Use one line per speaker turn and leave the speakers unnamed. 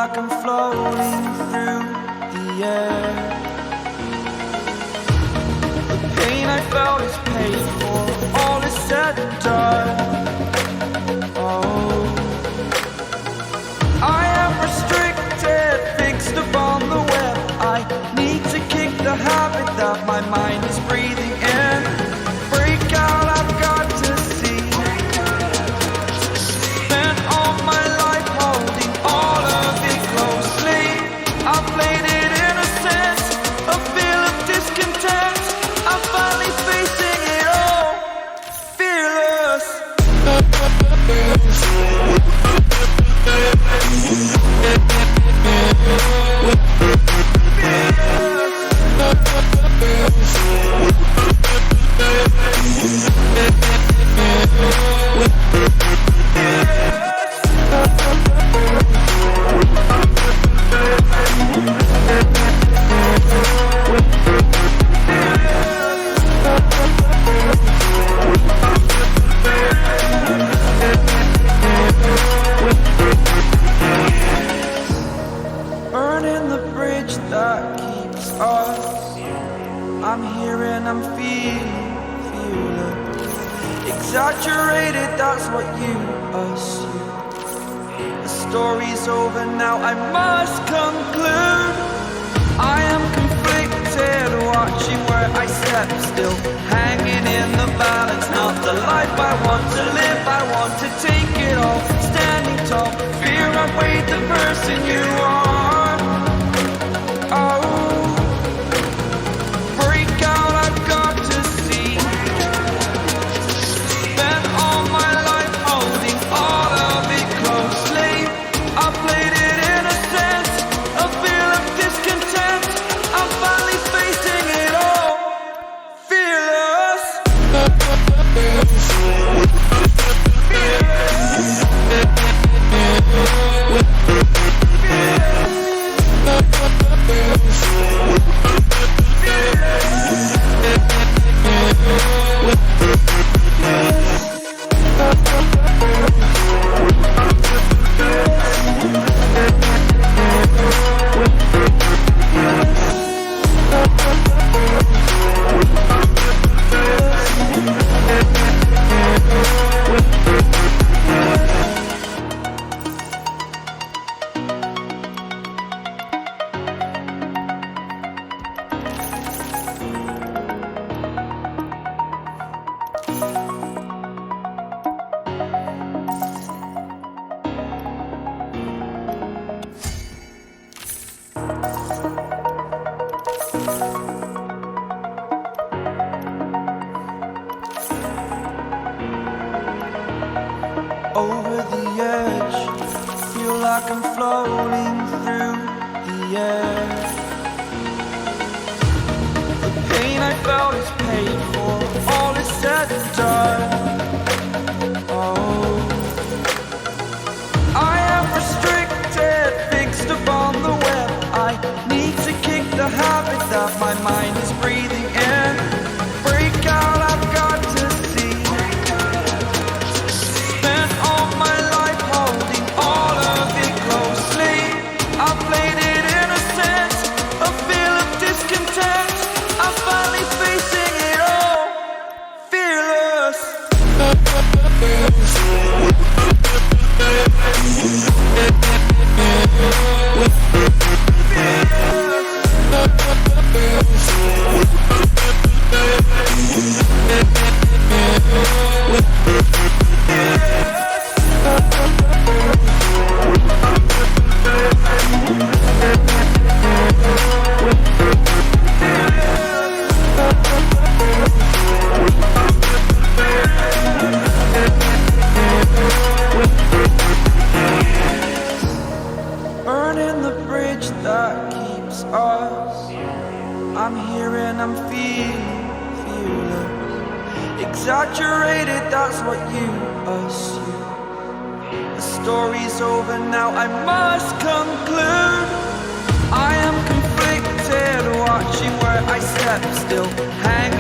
like I'm floating through the air. The pain I felt is paid for, all is said and done. Oh, I am restricted, fixed upon the web. I need to kick the habit that my mind is breathing in. Break out, I've got to see. Spent all my life holding all of it closely. I played it innocent, a feel of discontent. I'm finally facing it all, fearless. Burning the bridge that keeps us. I'm here and I'm feeling exaggerated, that's what you assume. The story's over now, I must conclude. I am conflicted, watching where I step still, hanging in the balance. Not the life I want to live, I want to take it all. Standing tall, fear I've weighed the person you are. Oh, break out, I've got to see. Spent all my life holding all of it closely. I played it innocent, a feel of discontent. I'm finally facing it all, fearless. Over the edge, feel like I'm floating through the air. The pain I felt is paid for, all is said and done. Oh, I am restricted, fixed upon the web. I need to kick the habit that my mind is breathing in. Break out, I've got to see. Spent all my life holding all of it closely. I played it innocent, a feel of discontent. I'm finally facing it all, fearless. Burning the bridge that keeps us. I'm here and I'm feeling exaggerated, that's what you assume. The story's over now, I must conclude. I am conflicted, watching where I step still, hang